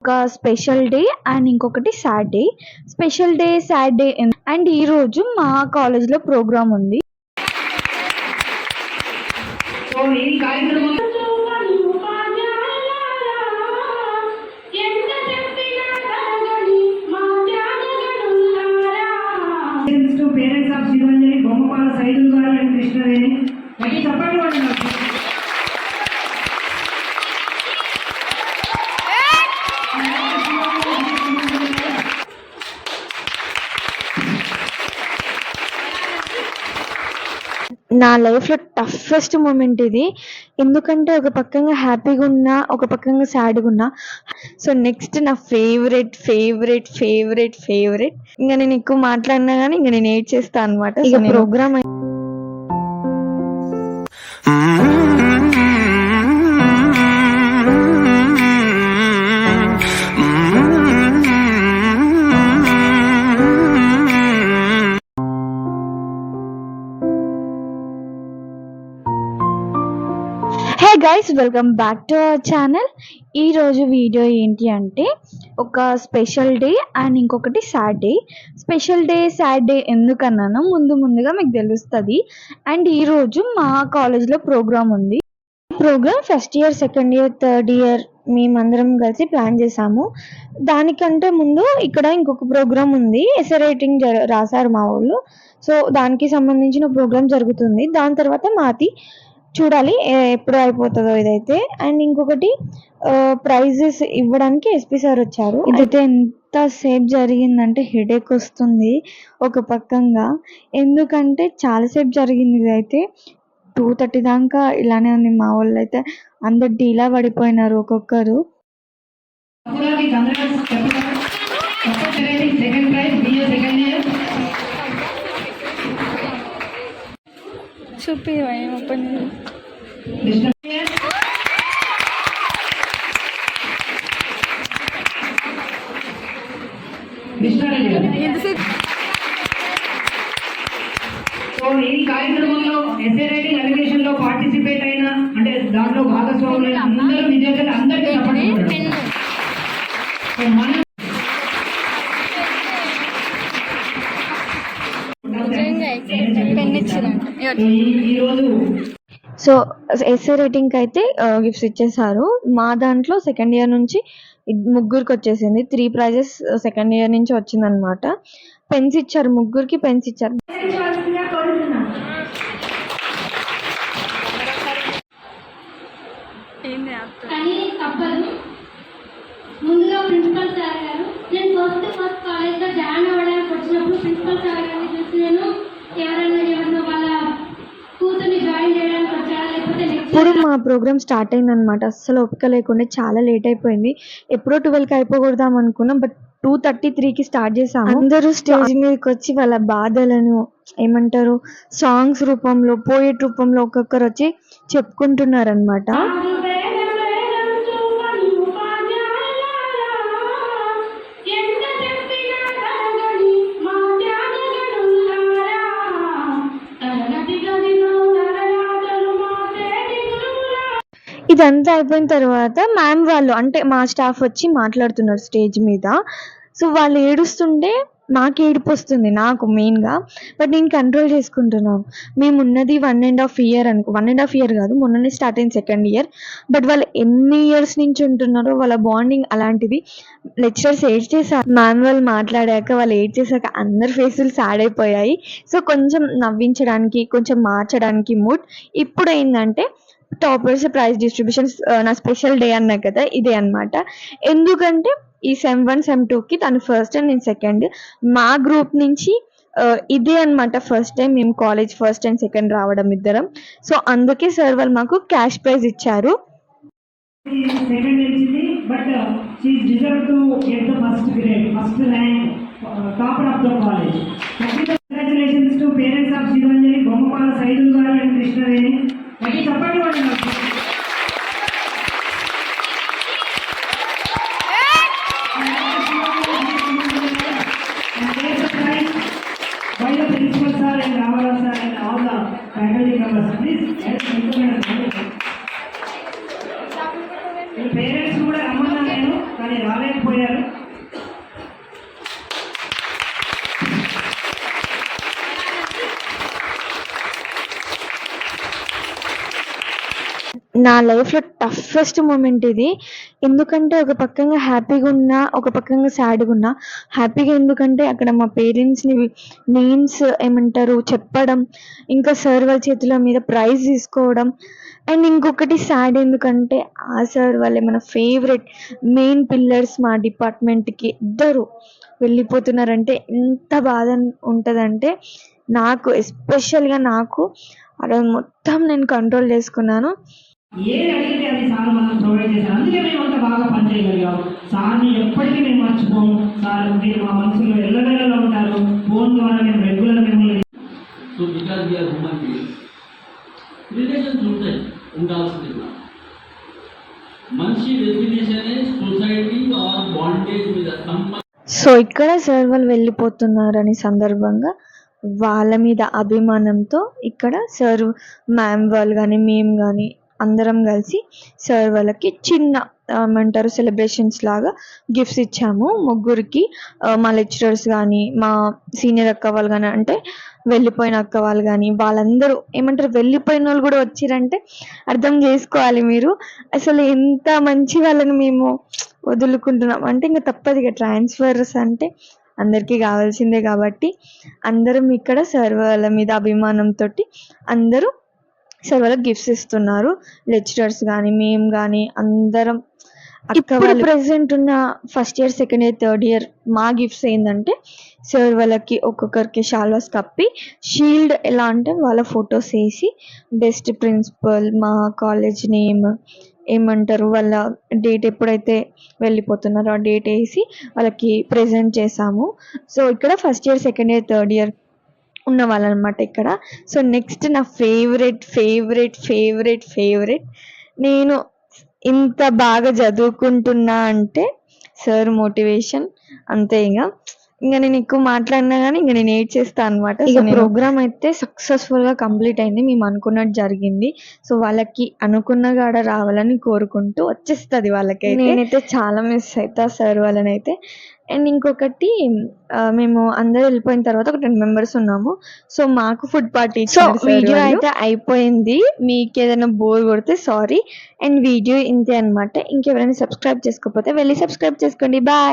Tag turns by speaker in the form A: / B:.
A: ఒక special day and ఇంకొకటి sad day. Special day, sad day and ఈ రోజు మా కాలేజ్లో ప్రోగ్రామ్ ఉంది.
B: పేరెంట్స్ ఆఫ్ శివాంజలి బొమ్మపాల సైదు గారు అండ్ కృష్ణవేణి చెప్పండి.
A: నా లైఫ్లో టఫెస్ట్ మూమెంట్ ఇది. ఎందుకంటే ఒక పక్కగా హ్యాపీగా ఉన్నా, ఒక పక్కగా సాడ్గా ఉన్నా. సో నెక్స్ట్ నా ఫేవరెట్ ఫేవరెట్ ఫేవరెట్ ఫేవరెట్ ఇంకా నేను ఎక్కువ మాట్లాడినా కానీ ఇంకా నేను ఏడ్ చేస్తాను అనమాట. ఇక program hey guys, welcome back to our channel. ఈరోజు వీడియో ఏంటి అంటే ఒక స్పెషల్ డే అండ్ ఇంకొకటి sad day. Special day, sad day ఎందుకన్నానో ముందుగా మీకు తెలుస్తుంది. అండ్ ఈరోజు మా కాలేజ్లో ప్రోగ్రామ్ ఉంది. Program first year, second year, third year మేమందరం కలిసి ప్లాన్ చేసాము. దానికంటే ముందు ఇక్కడ ఇంకొక ప్రోగ్రామ్ ఉంది. ఎస్ఏ రైటింగ్ రాశారు మా వాళ్ళు. సో దానికి సంబంధించిన ప్రోగ్రామ్ జరుగుతుంది. దాని తర్వాత మాది చూడాలి ఎప్పుడు అయిపోతుందో ఇదైతే. అండ్ ఇంకొకటి ప్రైజెస్ ఇవ్వడానికి ఎస్పీ సార్ వచ్చారు. ఇదైతే ఎంత సేపు జరిగిందంటే హెడేక్ వస్తుంది ఒక పక్కంగా. ఎందుకంటే చాలాసేపు జరిగింది ఇదైతే. 2:30 దాకా ఇలానే ఉంది. మా వాళ్ళు అయితే అందరు డీలా పడిపోయినారు ఒక్కొక్కరు. చూపి ఓపెన్
B: ఈ కార్యక్రమంలో ఎస్ఏ రైటింగ్ అలిగేషన్ లో పార్టిసిపేట్ అయిన అంటే దాంట్లో భాగస్వాములైన అందరూ విద్యార్థులు అందరికీ
A: సో ఎస్ఏ రైటింగ్ అయితే గిఫ్ట్స్ ఇచ్చేసారు. మా దాంట్లో సెకండ్ ఇయర్ నుంచి ముగ్గురికి వచ్చేసింది. 3 ప్రైజెస్ సెకండ్ ఇయర్ నుంచి వచ్చిందనమాట. పెన్స్ ఇచ్చారు, ముగ్గురికి పెన్స్ ఇచ్చారు.
C: ముందుగా ప్రిన్సిపల్ సార్ గారు, నేను ఫస్ట్ కాలేజ్లో జాయిన్ అవ్వడానికి వచ్చినప్పుడు ప్రిన్సిపల్ సార్ గారిని చూసి నేను ఎవరన్నా వాళ్ళ కూతుర్ని జాయిన్ చేయడానికి వచ్చారా లేకపోతే
A: ఇప్పుడు మా ప్రోగ్రామ్ స్టార్ట్ అయిందనమాట. అస్సలు ఓపిక లేకుండా చాలా లేట్ అయిపోయింది. ఎప్పుడో 12కి అయిపోకూడదాం అనుకున్నాం, బట్ 2:33కి స్టార్ట్ చేసాము. అందరూ స్టేజ్ మీదకి వచ్చి వాళ్ళ బాధలను ఏమంటారు సాంగ్స్ రూపంలో, పోయిట్ రూపంలో ఒక్కొక్కరు వచ్చి చెప్పుకుంటున్నారనమాట. ఇదంతా అయిపోయిన తర్వాత మ్యామ్ వాళ్ళు అంటే మా స్టాఫ్ వచ్చి మాట్లాడుతున్నారు స్టేజ్ మీద. సో వాళ్ళు ఏడుస్తుంటే నాకు ఏడుపు వస్తుంది, నాకు మెయిన్గా. బట్ నేను కంట్రోల్ చేసుకుంటున్నాను. మేము ఉన్నది 1.5 ఇయర్ అనుకో, 1.5 ఇయర్ కాదు, మొన్ననే స్టార్ట్ అయింది సెకండ్ ఇయర్. బట్ వాళ్ళు ఎన్ని ఇయర్స్ నుంచి ఉంటున్నారో వాళ్ళ బాండింగ్ అలాంటిది. లెక్చరర్స్ ఏడ్ చేశారు, మ్యామ్ వాళ్ళు మాట్లాడాక వాళ్ళు ఏడ్ చేశాక అందరి ఫేసులు సాడ్ అయిపోయాయి. సో కొంచెం నవ్వించడానికి, కొంచెం మార్చడానికి మూడ్. ఇప్పుడు ఏంటంటే టాపర్స్ ప్రైజ్ డిస్ట్రిబ్యూషన్స్. నా స్పెషల్ డే అన్నా కదా, ఇదే అనమాట. ఎందుకంటే ఈ సెమ్ 1, సెమ్ 2కి తను ఫస్ట్ అండ్ నేను సెకండ్. మా గ్రూప్ నుంచి ఇదే అనమాట ఫస్ట్ టైం మేము కాలేజ్ ఫస్ట్ అండ్ సెకండ్ రావడం ఇద్దరం. సో అందుకే సార్ వాళ్ళు మాకు క్యాష్ ప్రైజ్ ఇచ్చారు.
B: by the principal sir and Ramara sir and all the faculty members. Please help implement the parents కూడా రమ్మన్నా నేను కానీ రాలేదు.
A: నా లైఫ్లో టఫెస్ట్ మూమెంట్ ఇది. ఎందుకంటే ఒక పక్కంగా హ్యాపీగా ఉన్నా, ఒక పక్కంగా సాడ్గా ఉన్నా. హ్యాపీగా ఎందుకంటే అక్కడ మా పేరెంట్స్ని నేమ్స్ ఏమంటారు చెప్పడం, ఇంకా సార్ వాళ్ళ చేతుల మీద ప్రైజ్ తీసుకోవడం. అండ్ ఇంకొకటి సాడ్ ఎందుకంటే ఆ సార్ వాళ్ళే మన ఫేవరెట్ మెయిన్ పిల్లర్స్ మా డిపార్ట్మెంట్కి ఇద్దరు వెళ్ళిపోతున్నారంటే ఎంత బాధ ఉంటుందంటే నాకు ఎస్పెషల్గా నాకు ఆ రోజు మొత్తం నేను కంట్రోల్ చేసుకున్నాను.
B: ఏది అడిగితే అది సార్ మనకు ప్రొవైడ్ చేశారు. అందుకే మేము అంత బాగా పనిచేయగలిగాము. సార్ని ఎప్పటికీ మేము మర్చిపోము. సార్ మీరు మా మనసులో ఎల్లవేళలో ఉంటారు. ఫోన్ ద్వారా మేము రెగ్యులర్ మిమ్మల్ని
D: so because we are human beings relations ఉంటాయి, ఉండాల్సింది కూడా. మనిషి డెఫినేషనే సొసైటీ ఆర్ బాండేజ్ మీద సంపర్క.
A: సో ఇక్కడ సార్ వాళ్ళు వెళ్ళిపోతున్నారని సందర్భంగా వాళ్ళ మీద అభిమానంతో ఇక్కడ సార్ మ్యామ్ వాళ్ళు కానీ మేము కానీ అందరం కలిసి సార్ వాళ్ళకి చిన్న ఏమంటారు సెలబ్రేషన్స్ లాగా గిఫ్ట్స్ ఇచ్చాము ముగ్గురికి. మా లెక్చరర్స్ కానీ మా సీనియర్ అక్క వాళ్ళు కానీ అంటే వెళ్ళిపోయిన అక్క వాళ్ళు కానీ వాళ్ళందరూ ఏమంటారు వెళ్ళిపోయిన వాళ్ళు కూడా వచ్చిరంటే అర్థం చేసుకోవాలి మీరు అసలు ఎంత మంచి వాళ్ళని మేము వదులుకుంటున్నాం అంటే ఇంకా తప్పదు. ఇక ట్రాన్స్ఫర్స్ అంటే అందరికీ కావాల్సిందే కాబట్టి అందరం ఇక్కడ సార్ వాళ్ళ మీద అభిమానంతో అందరూ సార్ వాళ్ళకి గిఫ్ట్స్ ఇస్తున్నారు. లెక్చరర్స్ కానీ మేము కానీ అందరం. ఇప్పుడు ప్రెసెంట్ ఉన్న first year, second year, third year మా గిఫ్ట్స్ ఏంటంటే సార్ వాళ్ళకి ఒక్కొక్కరికి షాల్వాస్ కప్పి షీల్డ్ ఎలా అంటే వాళ్ళ ఫొటోస్ వేసి బెస్ట్ ప్రిన్సిపల్ మా కాలేజ్ నేమ్ ఏమంటారు వాళ్ళ డేట్ ఎప్పుడైతే వెళ్ళిపోతున్నారో ఆ డేట్ వేసి వాళ్ళకి ప్రెజెంట్ చేసాము. సో ఇక్కడ first year, second year, third year ఉన్న వాళ్ళనమాట ఇక్కడ. సో నెక్స్ట్ నా ఫేవరెట్ ఫేవరెట్ ఫేవరెట్ ఫేవరెట్ నేను ఇంత బాగా చదువుకుంటున్నా అంటే సార్ మోటివేషన్. అంతే ఇంకా నేను ఎక్కువ మాట్లాడినా కానీ ఇంకా నేను ఏడ్ చేస్తాను అనమాట. ఇక ప్రోగ్రామ్ అయితే సక్సెస్ఫుల్గా కంప్లీట్ అయింది. మేము అనుకున్నట్టు జరిగింది. సో వాళ్ళకి అనుకున్న కాడ రావాలని కోరుకుంటూ వచ్చేస్తుంది వాళ్ళకి. నేనైతే చాలా మిస్ అవుతా సార్ వాళ్ళని అయితే. అండ్ ఇంకొకటి మేము అందరూ వెళ్ళిపోయిన తర్వాత ఒక 10 మెంబర్స్ ఉన్నాము. సో మాకు ఫుడ్ పార్టీ. సో వీడియో అయితే అయిపోయింది. మీకు ఏదైనా బోర్ కొడితే సారీ. అండ్ వీడియో ఇంతే అనమాట. ఇంకెవరైనా సబ్స్క్రైబ్ చేసుకోకపోతే వెళ్ళి సబ్స్క్రైబ్ చేసుకోండి. బాయ్.